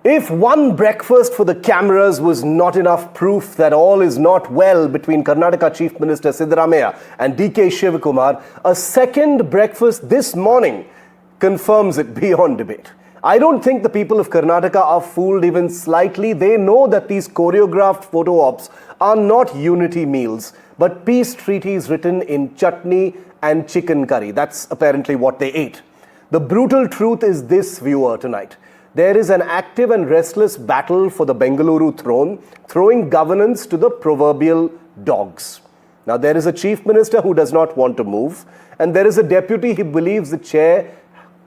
If one breakfast for the cameras was not enough proof that all is not well between Karnataka Chief Minister Siddaramaiah and DK Shivakumar, a second breakfast this morning confirms it beyond debate. I don't think the people of Karnataka are fooled even slightly. They know that these choreographed photo ops are not unity meals, but peace treaties written in chutney and chicken curry. That's apparently what they ate. The brutal truth is this, viewer, tonight. There is an active and restless battle for the Bengaluru throne, throwing governance to the proverbial dogs. Now, there is a chief minister who does not want to move, and there is a deputy he believes the chair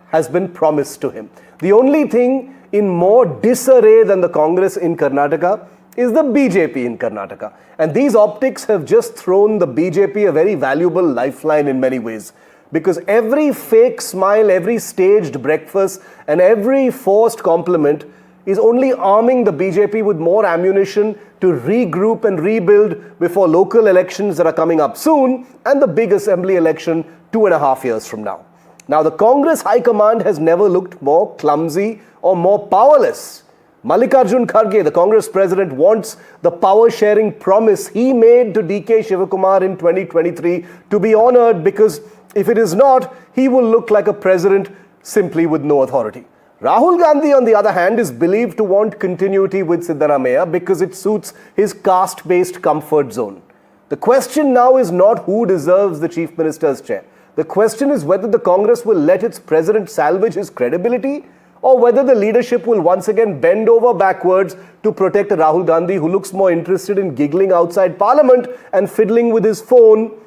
has been promised to him. The only thing in more disarray than the Congress in Karnataka is the BJP in Karnataka. And these optics have just thrown the BJP a very valuable lifeline in many ways. Because every fake smile, every staged breakfast, and every forced compliment is only arming the BJP with more ammunition to regroup and rebuild before local elections that are coming up soon and the big assembly election 2.5 years from now. Now, the Congress High Command has never looked more clumsy or more powerless. Mallikarjun Kharge, the Congress president, wants the power-sharing promise he made to DK Shivakumar in 2023 to be honored, because if it is not, he will look like a president simply with no authority. Rahul Gandhi, on the other hand, is believed to want continuity with Siddaramaiah because it suits his caste-based comfort zone. The question now is not who deserves the chief minister's chair. The question is whether the Congress will let its president salvage his credibility, or whether the leadership will once again bend over backwards to protect a Rahul Gandhi who looks more interested in giggling outside Parliament and fiddling with his phone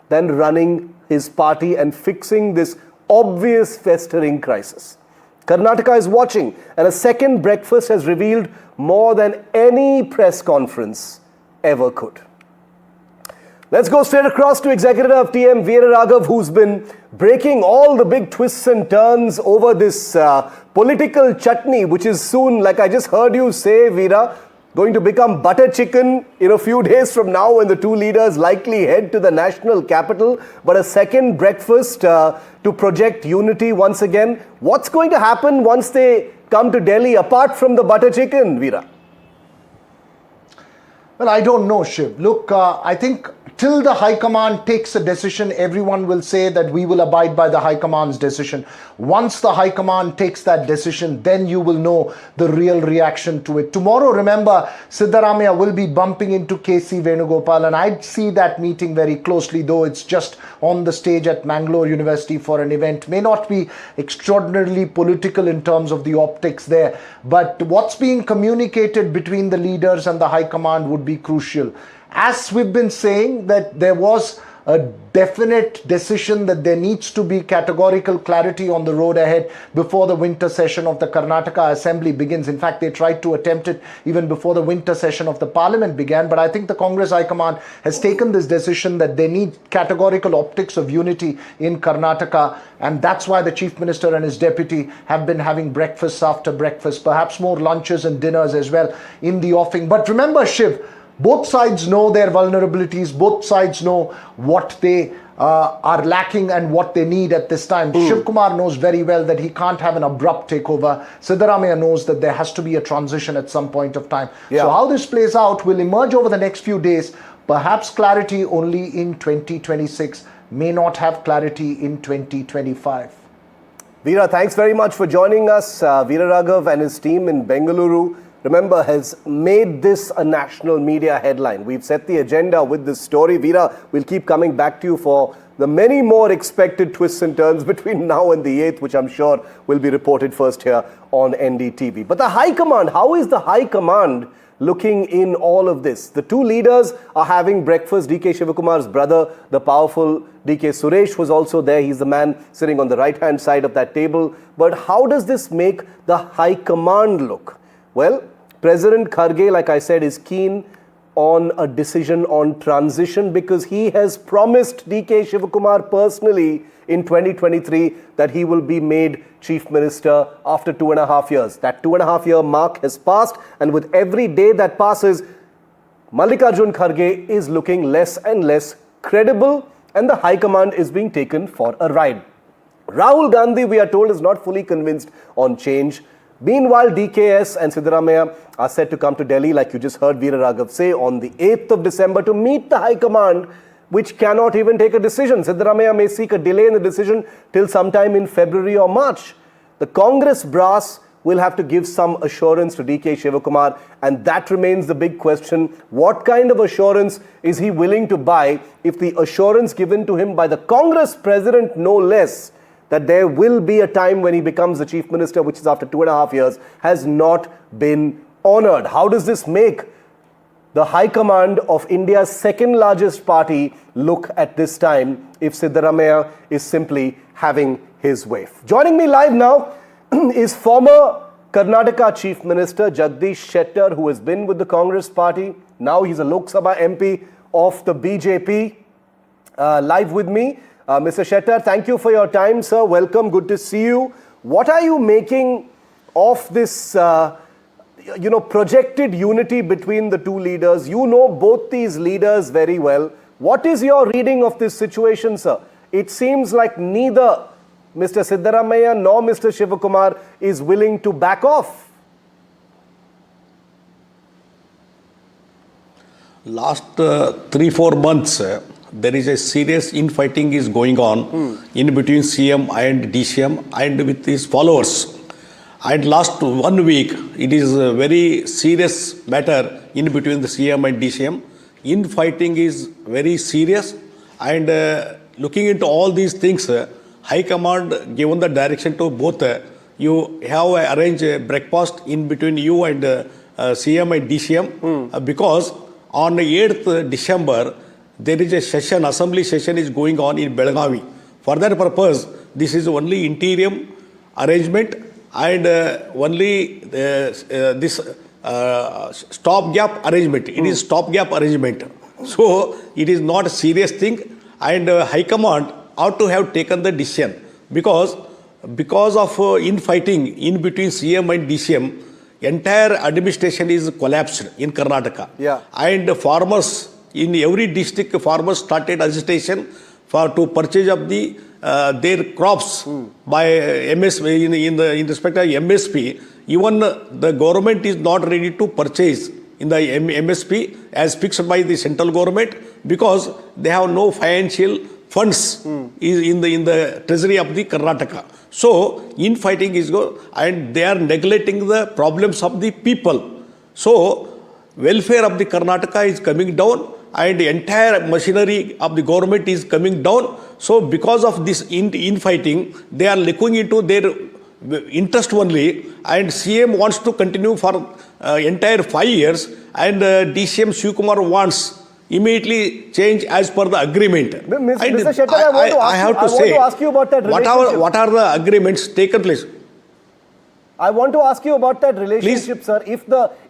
than running his party and fixing this obvious festering crisis. Karnataka is watching, and a second breakfast has revealed more than any press conference ever could. Let's go straight across to Executive of TM Veera Raghav, who's been breaking all the big twists and turns over this political chutney, which is soon, like I just heard you say, Veera, going to become butter chicken in a few days from now when the two leaders likely head to the national capital. But a second breakfast to project unity once again. What's going to happen once they come to Delhi apart from the butter chicken, Veera? Well, I don't know, Shiv. Look, I think till the High Command takes a decision, everyone will say that we will abide by the High Command's decision. Once the High Command takes that decision, then you will know the real reaction to it. Tomorrow, remember, Siddaramaiah will be bumping into KC Venugopal, and I'd see that meeting very closely, though it's just on the stage at Mangalore University for an event. May not be extraordinarily political in terms of the optics there, but what's being communicated between the leaders and the High Command would be crucial. As we've been saying, that there was a definite decision that there needs to be categorical clarity on the road ahead before the winter session of the Karnataka Assembly begins. In fact, they tried to attempt it even before the winter session of the Parliament began. But I think the Congress High Command has taken this decision that they need categorical optics of unity in Karnataka. And that's why the Chief Minister and his deputy have been having breakfasts after breakfast, perhaps more lunches and dinners as well in the offing. But remember, Shiv, both sides know their vulnerabilities. Both sides know what they are lacking and what they need at this time. Shivakumar knows very well that he can't have an abrupt takeover. Siddaramaiah knows that there has to be a transition at some point of time. Yeah. So how this plays out will emerge over the next few days. Perhaps clarity only in 2026, may not have clarity in 2025. Veera, thanks very much for joining us. Veera Raghav and his team in Bengaluru, remember, has made this a national media headline. We've set the agenda with this story. Veera, we'll keep coming back to you for the many more expected twists and turns between now and the 8th, which I'm sure will be reported first here on NDTV. But the High Command, how is the High Command looking in all of this? The two leaders are having breakfast. DK Shivakumar's brother, the powerful DK Suresh, was also there. He's the man sitting on the right-hand side of that table. But how does this make the High Command look? Well, President Kharge, like I said, is keen on a decision on transition because he has promised DK Shivakumar personally in 2023 that he will be made Chief Minister after 2.5 years. That 2.5-year mark has passed, and with every day that passes, Mallikarjun Kharge is looking less and less credible, and the High Command is being taken for a ride. Rahul Gandhi, we are told, is not fully convinced on change. Meanwhile, DKS and Siddaramaiah are set to come to Delhi, like you just heard Veera Raghav say, on the 8th of December to meet the High Command, which cannot even take a decision. Siddaramaiah may seek a delay in the decision till sometime in February or March. The Congress brass will have to give some assurance to DK Shivakumar, and that remains the big question. What kind of assurance is he willing to buy if the assurance given to him by the Congress president, no less, that there will be a time when he becomes the Chief Minister, which is after 2.5 years, has not been honored? How does this make the High Command of India's second largest party look at this time if Siddaramaiah is simply having his way? Joining me live now is former Karnataka Chief Minister Jagdish Shettar, who has been with the Congress party. Now he's a Lok Sabha MP of the BJP. Live with me, Mr. Shettar, thank you for your time, sir. Welcome, good to see you. What are you making of this, projected unity between the two leaders? You know both these leaders very well. What is your reading of this situation, sir? It seems like neither Mr. Siddaramaiah nor Mr. Shivakumar is willing to back off. Last 3-4 months, there is a serious infighting is going on in between CM and DCM and with his followers. And last 1 week, it is a very serious matter in between the CM and DCM. Infighting is very serious, and looking into all these things, High Command given the direction to both. You have arranged a breakfast in between you and CM and DCM because on 8th December, there is a session, assembly session is going on in Belgavi. For that purpose, this is only interim arrangement and only this stopgap arrangement. It is stopgap arrangement. So, it is not a serious thing, and High Command ought to have taken the decision because of infighting in between CM and DCM, entire administration is collapsed in Karnataka. Yeah. And farmers in every district, farmers started agitation to purchase of the their crops by MSP in respect of MSP. Even the government is not ready to purchase in the MSP as fixed by the central government because they have no financial funds in the treasury of the Karnataka. So infighting is go and they are neglecting the problems of the people. So welfare of the Karnataka is coming down and the entire machinery of the government is coming down. So because of this infighting, they are looking into their interest only, and CM wants to continue for entire 5 years, and DCM Shivakumar wants immediately change as per the agreement. Mr. Shettar, I want to ask you about that relationship. What are the agreements taken place? I want to ask you about that relationship, Please. sir.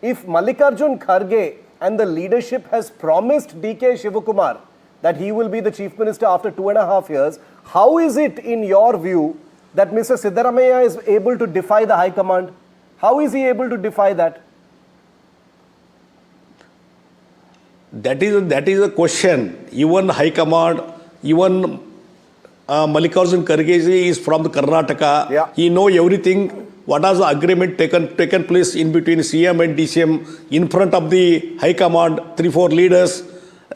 If Mallikarjun Kharge and the leadership has promised DK Shivakumar that he will be the Chief Minister after 2.5 years, how is it, in your view, that Mr. Siddaramaiah is able to defy the High Command? How is he able to defy that? That is a question. Even High Command, even Mallikarjun Kharge is from the Karnataka. Yeah. He know everything. What was the agreement taken place in between CM and DCM in front of the High Command, 3-4 leaders.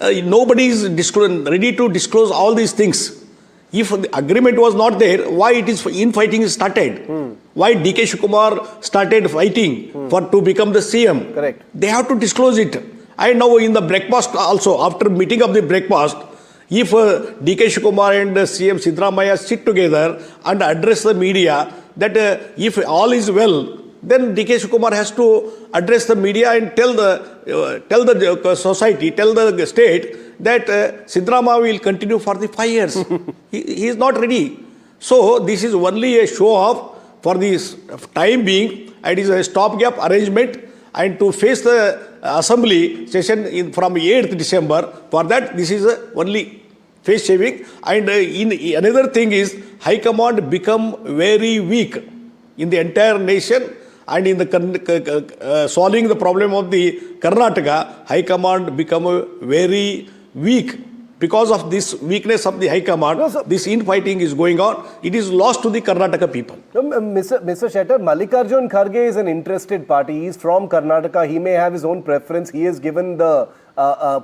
Nobody is ready to disclose all these things. If the agreement was not there, why it is infighting started? Why DK Shivakumar started fighting to become the CM? Correct. They have to disclose it. And now in the breakfast also, after meeting of the breakfast, if DK Shivakumar and CM Siddaramaiah sit together and address the media, that if all is well, then DK Shivakumar has to address the media and tell the society, tell the state that Siddaramaiah will continue for the 5 years. he is not ready. So this is only a show off for this time being. It is a stopgap arrangement, and to face the assembly session from 8th December, for that this is only face shaving. And another thing is High Command become very weak in the entire nation, and in the solving the problem of the Karnataka, High Command become very weak because of this weakness of the High Command, No, sir. this infighting is going on. It is lost to the Karnataka people. No, Mr. Shettar, Mallikarjun Kharge is an interested party. He's from Karnataka. He may have his own preference. He has given the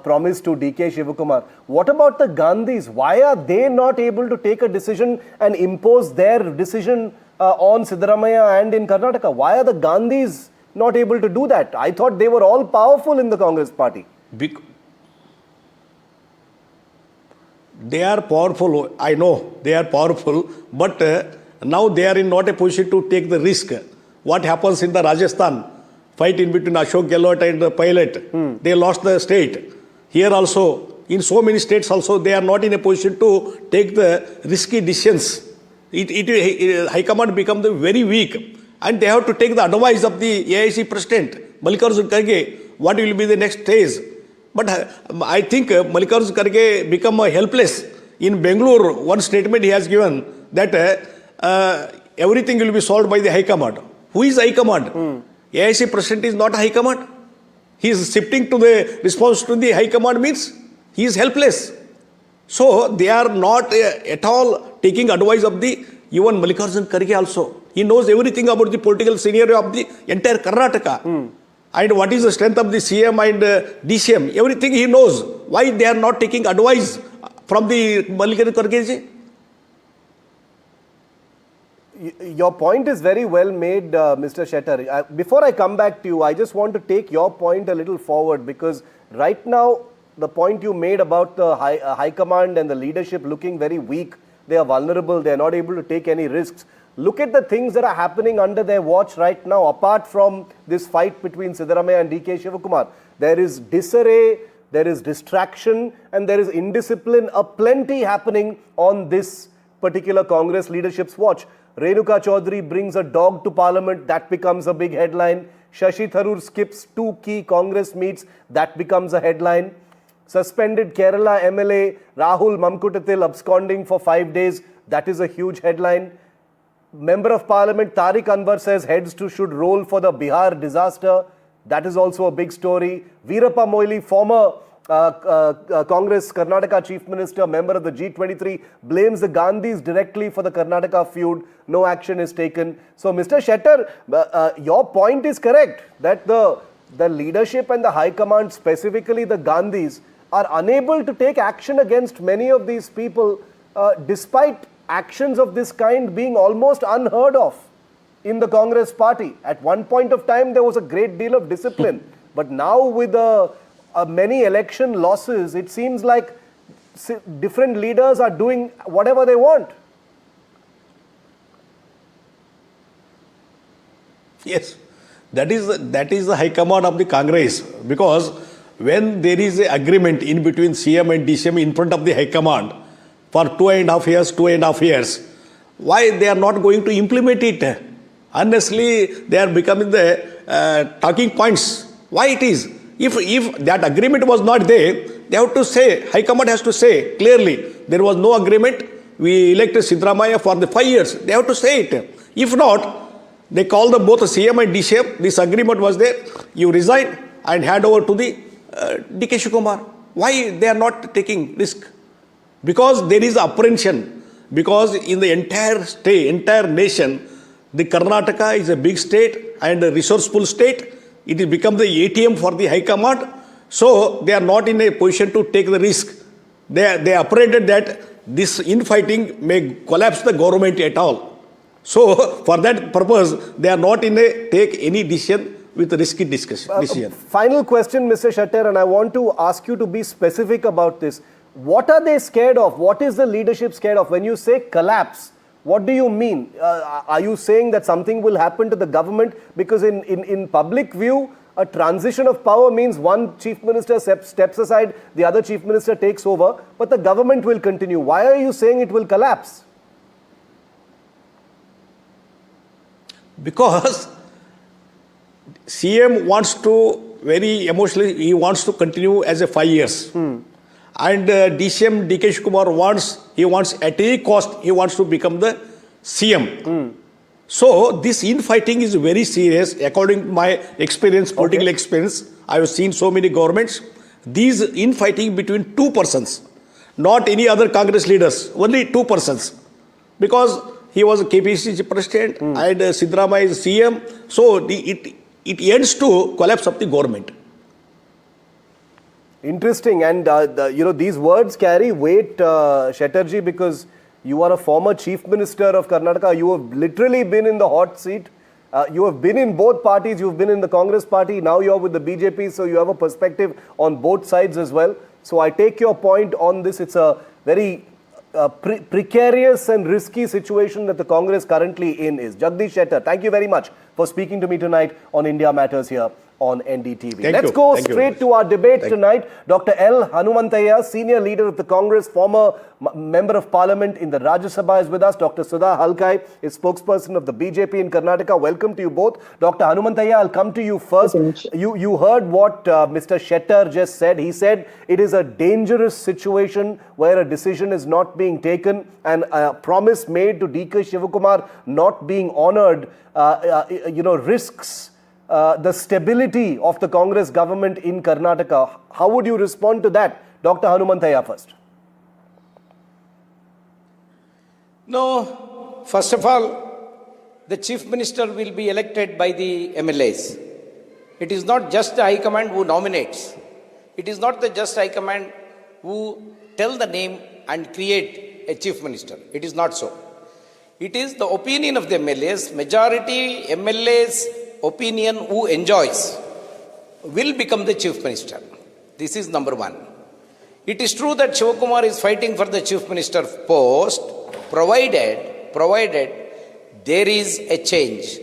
promise to DK Shivakumar. What about the Gandhis? Why are they not able to take a decision and impose their decision on Siddaramaiah and in Karnataka? Why are the Gandhis not able to do that? I thought they were all powerful in the Congress party. They are powerful, I know they are powerful, but now they are in not a position to take the risk. What happens in the Rajasthan fight in between Ashok Gehlot and the pilot? They lost the state. Here also, in so many states also, they are not in a position to take the risky decisions. High Command becomes very weak, and they have to take the advice of the AIC President, Mallikarjun Kharge, what will be the next phase. But I think Mallikarjun Kharge become helpless. In Bangalore, one statement he has given that everything will be solved by the High Command. Who is High Command? AIC President is not High Command. He is shifting to the response to the High Command means he is helpless. So they are not at all taking advice of the even Mallikarjun Kharge also. He knows everything about the political scenario of the entire Karnataka. And what is the strength of the CM and DCM, everything he knows. Why they are not taking advice from the Mallikarjun Kharge? Your point is very well made, Mr. Shettar. Before I come back to you, I just want to take your point a little forward, because right now, the point you made about the high command and the leadership looking very weak, they are vulnerable, they are not able to take any risks. Look at the things that are happening under their watch right now, apart from this fight between Siddaramaiah and DK Shivakumar. There is disarray, there is distraction, and there is indiscipline aplenty happening on this particular Congress leadership's watch. Renuka Chaudhary brings a dog to parliament, that becomes a big headline. Shashi Tharoor skips 2 key Congress meets, that becomes a headline. Suspended Kerala MLA Rahul Mamkutathil absconding for 5 days, that is a huge headline. Member of Parliament Tariq Anwar says heads should roll for the Bihar disaster. That is also a big story. Veerappa Moily, former Congress Karnataka Chief Minister, member of the G23, blames the Gandhis directly for the Karnataka feud. No action is taken. So, Mr. Shettar, your point is correct that the leadership and the High Command, specifically the Gandhis, are unable to take action against many of these people despite actions of this kind being almost unheard of in the Congress party. At one point of time, there was a great deal of discipline. But now with many election losses, it seems like different leaders are doing whatever they want. Yes, that is the High Command of the Congress, because when there is an agreement in between CM and DCM in front of the High Command for 2.5 years, why they are not going to implement it? Honestly, they are becoming the talking points. Why it is? If that agreement was not there, they have to say, High Command has to say clearly, there was no agreement, we elected Siddaramaiah for the 5 years. They have to say it. If not, they call both the CM and DCM, this agreement was there, you resign and hand over to the DK Shivakumar. Why they are not taking risk? Because there is apprehension. Because in the entire state, entire nation, the Karnataka is a big state and a resourceful state. It has become the ATM for the High Command. So they are not in a position to take the risk. They are apprehended that this infighting may collapse the government at all. So for that purpose, they are not in a take any decision with risky decision. Final question, Mr. Shettar, and I want to ask you to be specific about this. What are they scared of? What is the leadership scared of? When you say collapse, what do you mean? Are you saying that something will happen to the government? Because in public view, a transition of power means one chief minister steps aside, the other chief minister takes over, but the government will continue. Why are you saying it will collapse? Because CM wants to, very emotionally, he wants to continue as a 5 years. And DCM, DK Shivakumar wants at any cost, he wants to become the CM. So this infighting is very serious. According to my experience, political experience, I have seen so many governments. These infighting between two persons, not any other Congress leaders, only two persons. Because he was a KPCC president and Siddaramaiah is CM, so it ends to collapse of the government. Interesting, and these words carry weight, Shetterji, because you are a former Chief Minister of Karnataka. You have literally been in the hot seat. You have been in both parties. You've been in the Congress party. Now you're with the BJP, so you have a perspective on both sides as well. So I take your point on this. It's a very precarious and risky situation that the Congress currently in is. Jagdish Shettar, thank you very much for speaking to me tonight on India Matters here on NDTV. Let's go straight to our debate tonight. Dr. L. Hanumantaiah, senior leader of the Congress, former member of parliament in the Rajya Sabha, is with us. Dr. Sudha Halkai is spokesperson of the BJP in Karnataka. Welcome to you both. Dr. Hanumantaiah, I'll come to you first. You heard what Mr. Shettar just said. He said it is a dangerous situation where a decision is not being taken and a promise made to DK Shivakumar not being honored, risks the stability of the Congress government in Karnataka. How would you respond to that? Dr. Hanumantaiah first. No, first of all, the Chief Minister will be elected by the MLAs. It is not just the High Command who nominates. It is not the just High Command who tell the name and create a Chief Minister. It is not so. It is the opinion of the MLAs. Majority MLAs opinion who enjoys will become the Chief Minister. This is number one. It is true that Shivakumar is fighting for the Chief Minister post, provided there is a change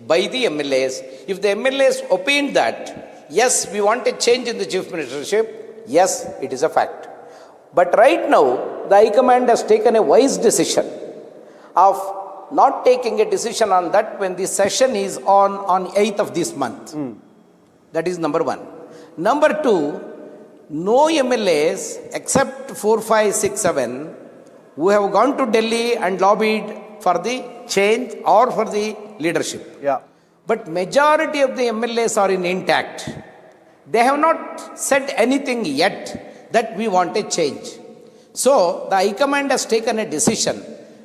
by the MLAs. If the MLAs opine that, yes, we want a change in the Chief Ministership, yes, it is a fact. But right now, the High Command has taken a wise decision of not taking a decision on that when the session is on 8th of this month. That is number one. Number two, no MLAs except 4, 5, 6, 7 who have gone to Delhi and lobbied for the change or for the leadership. Yeah. But majority of the MLAs are intact. They have not said anything yet that we want a change. So the High Command has taken a decision.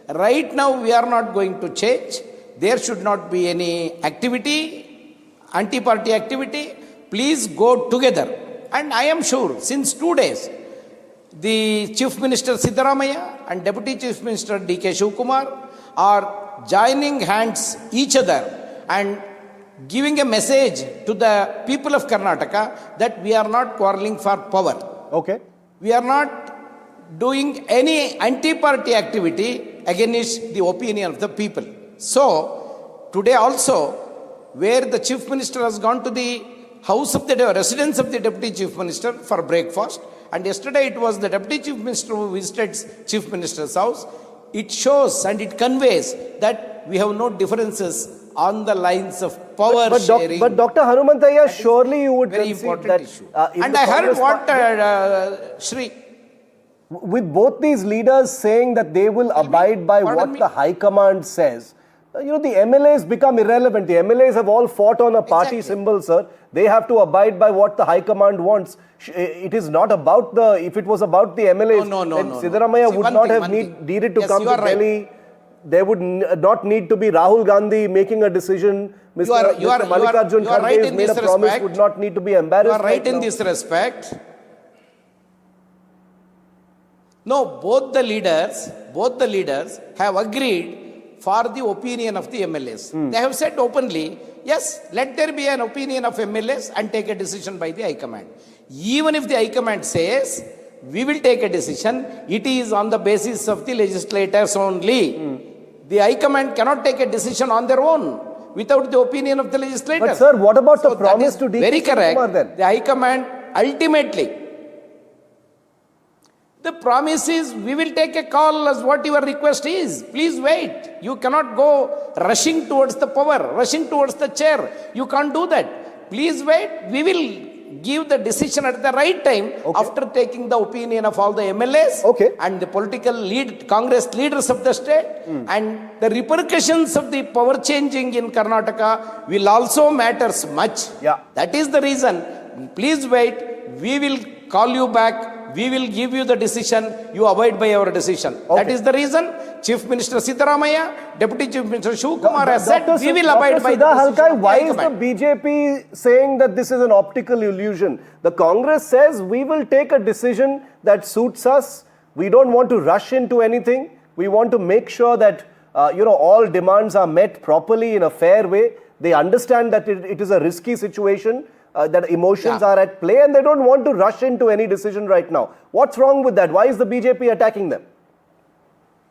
Right now we are not going to change. There should not be any activity, anti-party activity. Please go together. And I am sure since 2 days, the Chief Minister Siddaramaiah and Deputy Chief Minister DK Shivakumar are joining hands each other and giving a message to the people of Karnataka that we are not quarreling for power. Okay. We are not doing any anti-party activity against the opinion of the people. So, today also, where the Chief Minister has gone to the house of the residence of the Deputy Chief Minister for breakfast, and yesterday it was the Deputy Chief Minister who visited Chief Minister's house, it shows and it conveys that we have no differences on the lines of power sharing. But Dr. Hanumantaiah, surely you would concede that issue. And I heard what Shri. With both these leaders saying that they will abide by what the High Command says, the MLAs become irrelevant. The MLAs have all fought on a party symbol, sir. They have to abide by what the High Command wants. It is not about if it was about the MLAs, then Siddaramaiah would not have needed to come to Delhi. There would not need to be Rahul Gandhi making a decision. Mr. Mallikarjun Kharge has made a promise, would not need to be embarrassed. You are right in this respect. No, both the leaders have agreed for the opinion of the MLAs. They have said openly, yes, let there be an opinion of MLAs and take a decision by the High Command. Even if the High Command says, we will take a decision, it is on the basis of the legislators only. The High Command cannot take a decision on their own without the opinion of the legislators. But sir, what about the promise to DK very correct. Shivakumar then? The High Command ultimately, the promise is we will take a call as what your request is. Please wait. You cannot go rushing towards the power, rushing towards the chair. You can't do that. Please wait. We will give the decision at the right time after taking the opinion of all the MLAs and the political Congress leaders of the state. And the repercussions of the power changing in Karnataka will also matters much. Yeah. That is the reason. Please wait. We will call you back we will give you the decision, you abide by our decision. That is the reason Chief Minister Siddaramaiah, Deputy Chief Minister Shivakumar has said, we will abide by the decision. Why is the BJP saying that this is an optical illusion? The Congress says we will take a decision that suits us. We don't want to rush into anything. We want to make sure that all demands are met properly in a fair way. They understand that it is a risky situation, that emotions are at play, and they don't want to rush into any decision right now. What's wrong with that? Why is the BJP attacking them?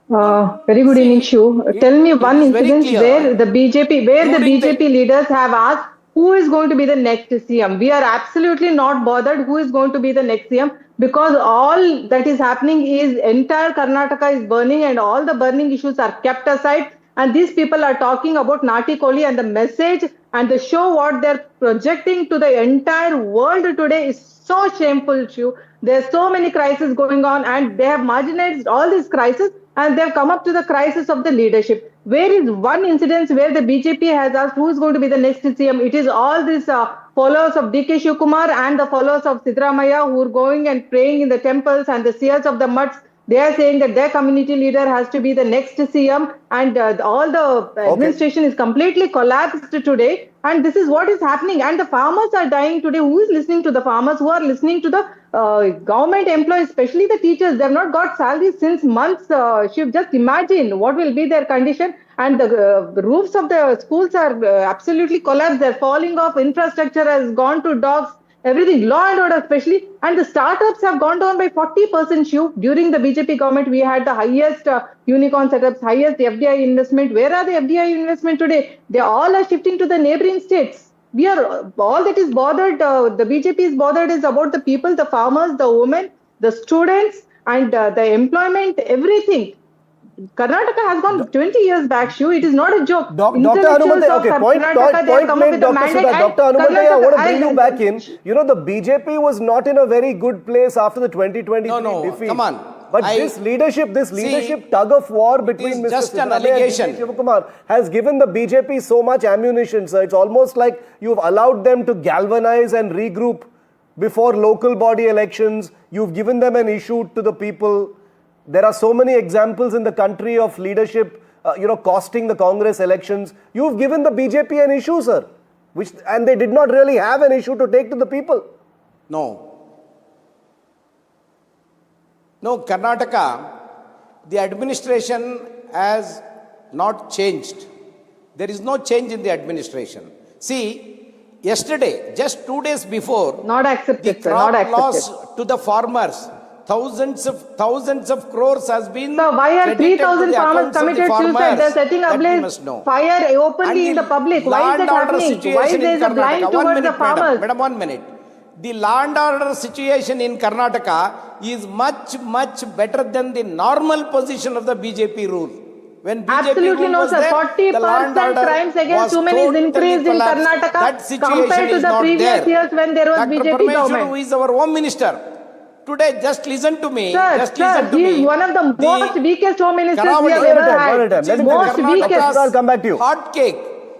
Very good evening, Shiv. Tell me one incident where the BJP leaders have asked who is going to be the next CM. We are absolutely not bothered who is going to be the next CM, because all that is happening is entire Karnataka is burning and all the burning issues are kept aside. And these people are talking about Nati Koli, and the message and the show what they're projecting to the entire world today is so shameful, Shiv. There's so many crises going on, and they have marginalized all these crises, and they've come up to the crisis of the leadership. Where is one incident where the BJP has asked who is going to be the next CM? It is all these followers of DK Shivakumar and the followers of Siddaramaiah who are going and praying in the temples and the seers of the mutts. They are saying that their community leader has to be the next CM, and all the administration is completely collapsed today. And this is what is happening. And the farmers are dying today. Who is listening to the farmers? Who are listening to the government employees, especially the teachers? They have not got salaries since months. Just imagine what will be their condition. And the roofs of the schools are absolutely collapsed. They're falling off. Infrastructure has gone to dogs. Everything, law and order especially, and the startups have gone down by 40%. Shiv. During the BJP government, we had the highest unicorn setups, highest FDI investment. Where are the FDI investment today? They all are shifting to the neighboring states. We are all that is bothered. The BJP is bothered is about the people, the farmers, the women, the students, and the employment, everything. Karnataka has gone 20 years back, Shiv. It is not a joke. Dr. Hanumanthaya, point made, Dr. Sudha. Dr. Hanumanthaya, I want to bring you back in. The BJP was not in a very good place after the 2023 defeat. Come on. But this leadership tug of war between Mr. Siddaramaiah and Shivakumar has given the BJP so much ammunition, sir. It's almost like you've allowed them to galvanize and regroup before local body elections. You've given them an issue to the people. There are so many examples in the country of leadership, costing the Congress elections. You've given the BJP an issue, sir, and they did not really have an issue to take to the people. No, Karnataka, the administration has not changed. There is no change in the administration. See, yesterday, just 2 days before, not accepted, the crop loss to the farmers, thousands of crores has been. So why are 3,000 farmers committed suicide? They are setting ablaze fire openly in the public. Why is it happening? Why is there a blind towards the farmers? Madam, 1 minute. The law and order situation in Karnataka is much better than the normal position of the BJP rule. When BJP absolutely rule no, was sir. there, 40% crimes against women is increased in Karnataka compared to the previous years when there was BJP government. Who is our Home Minister? Today, just listen to me. Sir, he is one of the most weakest home ministers we have ever had. Most weakest. I'll come back to you. Hot cake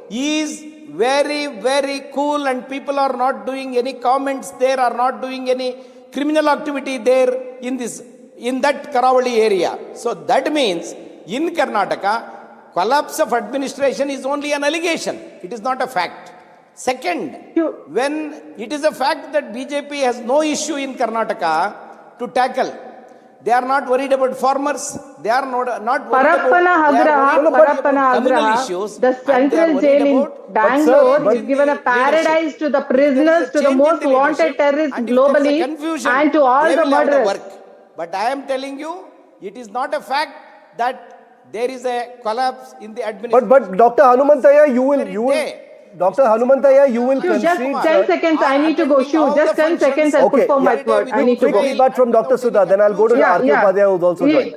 is very cool, and people are not doing any comments there, are not doing any criminal activity there in that Karavali area. So that means in Karnataka, collapse of administration is only an allegation. It is not a fact. Second, when it is a fact that BJP has no issue in Karnataka to tackle, they are not worried about farmers, they are not worried about communal issues. The central jail in Bangalore is given a paradise to the prisoners, to the most wanted terrorists globally, and to all the murderers. But I am telling you, it is not a fact that there is a collapse in the administration. But Dr. Hanumanthaya, you will Dr. Hanumanthaya, you will concede. Just 10 seconds, I need to go. Just 10 seconds, I'll put for my word. I need to go. But from Dr. Sudha, then I'll go to R.K. Upadhyaya, who's also joined.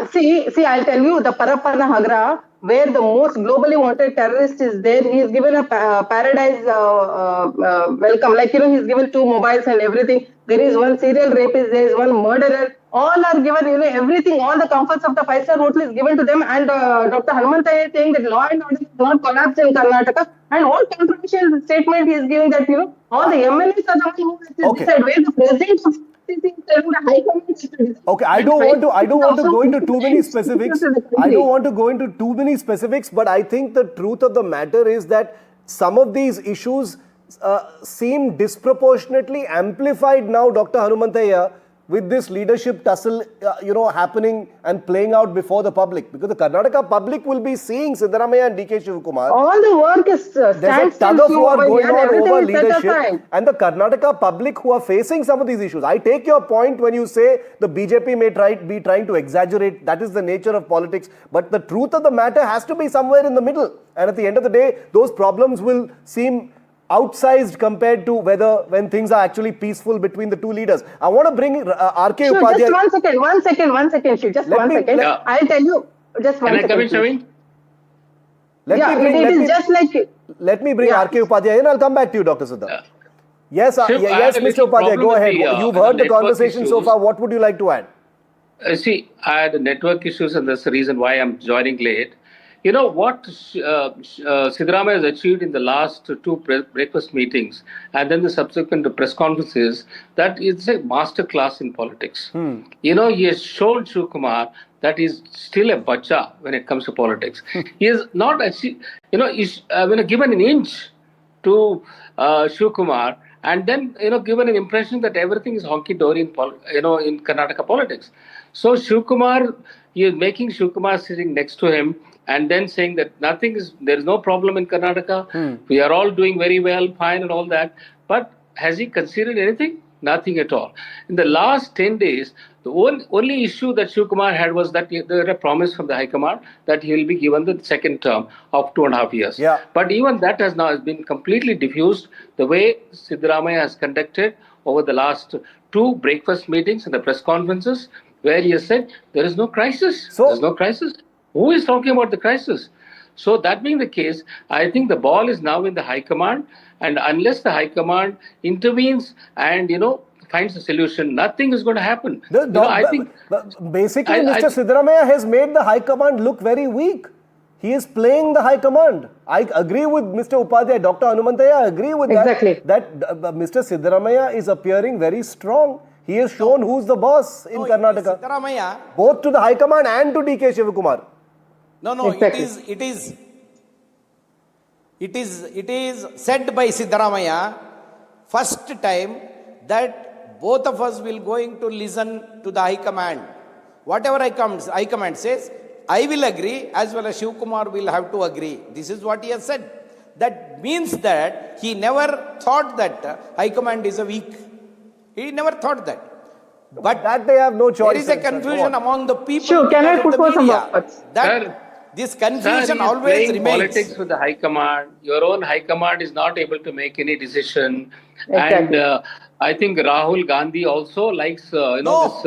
See, I'll tell you, the Parappana Hagra, where the most globally wanted terrorist is there, he is given a paradise welcome. Like, he's given 2 mobiles and everything. There is one serial rapist, there is one murderer. All are given, everything, all the comforts of the 5-star hotel is given to them. And Dr. Hanumanthaya is saying that law and order is not collapsed in Karnataka. And what controversial statement he is giving that, all the MLAs are the ones who decide where the president the High Command. Okay, I don't want to go into too many specifics. I don't want to go into too many specifics, but I think the truth of the matter is that some of these issues seem disproportionately amplified now, Dr. Hanumantayya, with this leadership tussle, happening and playing out before the public. Because the Karnataka public will be seeing Siddaramaiah and DK Shivakumar. All the work is There's a tug of war going on over leadership, and the Karnataka public who are facing some of these issues. I take your point when you say the BJP may be trying to exaggerate. That is the nature of politics. But the truth of the matter has to be somewhere in the middle. And at the end of the day, those problems will seem outsized compared to when things are actually peaceful between the two leaders. I want to bring R.K. Upadhyay. Just one second, Shiv. Just one second. I'll tell you. Just one second. Can I come in, Shavin? Let me bring R.K. Upadhyay and I'll come back to you, Dr. Siddha. Yes, yes, Mr. Upadhyay, go ahead. You've heard the conversation so far. What would you like to add? See, I had network issues, and that's the reason why I'm joining late. You know what Siddaramaiah has achieved in the last two breakfast meetings and then the subsequent press conferences, that is a master class in politics. You know, he has shown Shivakumar that he's still a bacha when it comes to politics. He has not achieved, he's given an inch to Shivakumar and then, given an impression that everything is honky-dory in Karnataka politics. So Shivakumar, he is making Shivakumar sitting next to him and then saying that there is no problem in Karnataka. We are all doing very well, fine and all that. But has he considered anything? Nothing at all. In the last 10 days, the only issue that Shivakumar had was that there was a promise from the High Command that he will be given the second term of 2.5 years. Yeah. But even that has been completely diffused the way Siddaramaiah has conducted over the last two breakfast meetings and the press conferences where he has said there is no crisis. There's no crisis. Who is talking about the crisis? So that being the case, I think the ball is now in the High Command, and unless the High Command intervenes and finds a solution, nothing is going to happen. Basically, Mr. Siddaramaiah has made the High Command look very weak. He is playing the High Command. I agree with Mr. Upadhyay, Dr. Hanumantayya, I agree with exactly. that Mr. Siddaramaiah is appearing very strong. He has shown who's the boss in Karnataka. Siddaramaiah, both to the High Command and to DK Shivakumar. No, exactly. it is said by Siddaramaiah first time that both of us will going to listen to the High Command. Whatever High Command says, I will agree as well as Shivakumar will have to agree. This is what he has said. That means that he never thought that High Command is a weak. He never thought that. But that they have no choice. There is a confusion among the people. Sure, can I put forth some words? This confusion always remains. Politics with the High Command. Your own High Command is not able to make any decision. Exactly. And I think Rahul Gandhi also likes this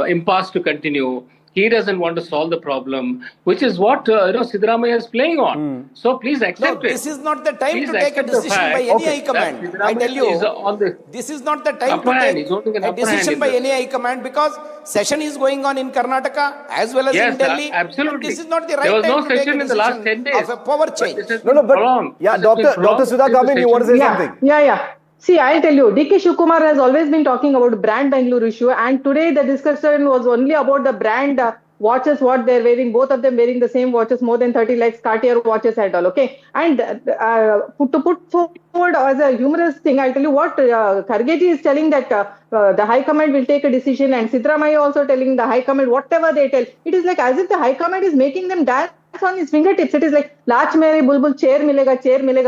impasse to continue. He doesn't want to solve the problem, which is what Siddaramaiah is playing on. So please accept it. This is not the time to take a decision by any High Command. I tell you, this is not the time to take a decision by any High Command because session is going on in Karnataka as well as in Delhi. Absolutely. This is not the right there was time no to take session a in the last decision 10 days. of a power change. Dr. Sudha Gamin, you want to say something? Yeah. See, I'll tell you, DK Shivakumar has always been talking about brand Bangalore issue, and today the discussion was only about the brand watches, what they're wearing, both of them wearing the same watches, more than 30 lakhs Cartier watches and all, okay? And to put forward as a humorous thing, I'll tell you what Khargeji is telling that the High Command will take a decision, and Siddaramaiah also telling the High Command whatever they tell. It is like as if the High Command is making them dance on his fingertips. It is like Lach mere bulbul chair milega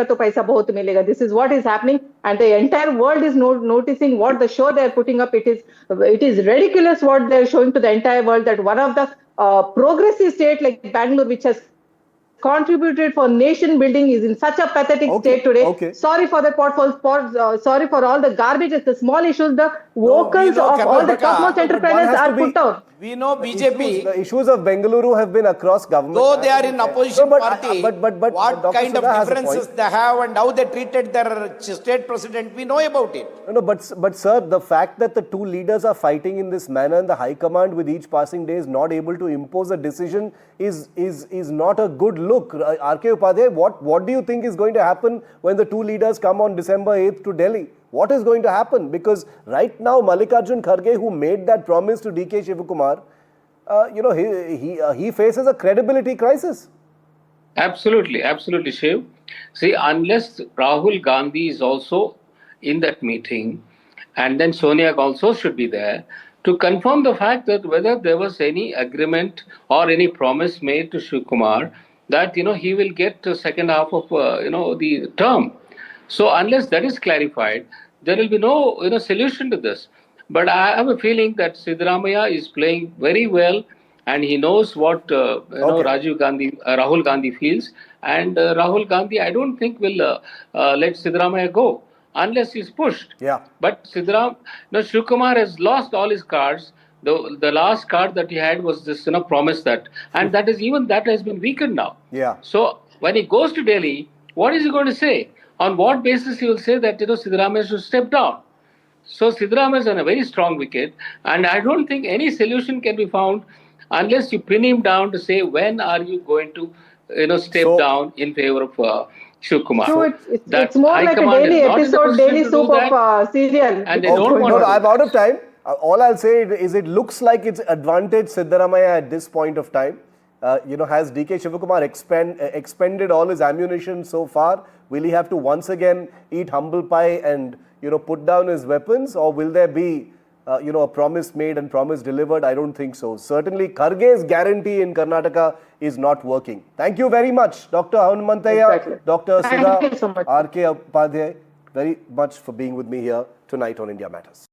to paisa bahut milega. This is what is happening, and the entire world is noticing what the show they are putting up. It is ridiculous what they are showing to the entire world, that one of the progressive state like Bangalore, which has contributed for nation building, is in such a pathetic state today. Okay. Sorry for the sorry for all the garbages, the small issues, the vocals of all the topmost entrepreneurs are put out. We know BJP. The issues of Bengaluru have been across government. Though they are in opposition party, but what Dr. kind of Sudha differences they have and how they treated their state president, we know about it. No, but sir, the fact that the two leaders are fighting in this manner and the High Command with each passing day is not able to impose a decision is not a good look. look, R.K. Upadhyay, what do you think is going to happen when the two leaders come on December 8th to Delhi? What is going to happen? Because right now, Mallikarjun Kharge, who made that promise to D.K. Shivakumar, he faces a credibility crisis. Absolutely, absolutely, Shiv. See, unless Rahul Gandhi is also in that meeting, and then Sonia also should be there to confirm the fact that whether there was any agreement or any promise made to Shivakumar that he will get the second half of the term. So unless that is clarified, there will be no solution to this. But I have a feeling that Siddaramaiah is playing very well, and he knows what Rahul Gandhi feels, and Rahul Gandhi I don't think will let Siddaramaiah go unless he's pushed. Yeah. But Shivakumar has lost all his cards. The last card that he had was this promise that, and that has been weakened now. Yeah. So when he goes to Delhi, what is he going to say? On what basis he will say that Siddaramaiah should step down? So Siddaramaiah is on a very strong wicket, and I don't think any solution can be found unless you pin him down to say when are you going to step down in favor of Shivakumar. So it's more like a daily episode, daily soup of serial. And they don't want to. I'm out of time. All I'll say is it looks like it's advantage Siddaramaiah at this point of time. Has D.K. Shivakumar expended all his ammunition so far? Will he have to once again eat humble pie and put down his weapons, or will there be a promise made and promise delivered? I don't think so. Certainly, Kharge's guarantee in Karnataka is not working. Thank you very much, Dr. Hanumantaiah, Exactly. Dr. Thank you so much. R.K. Upadhyay, very much for being with me here tonight on India Matters.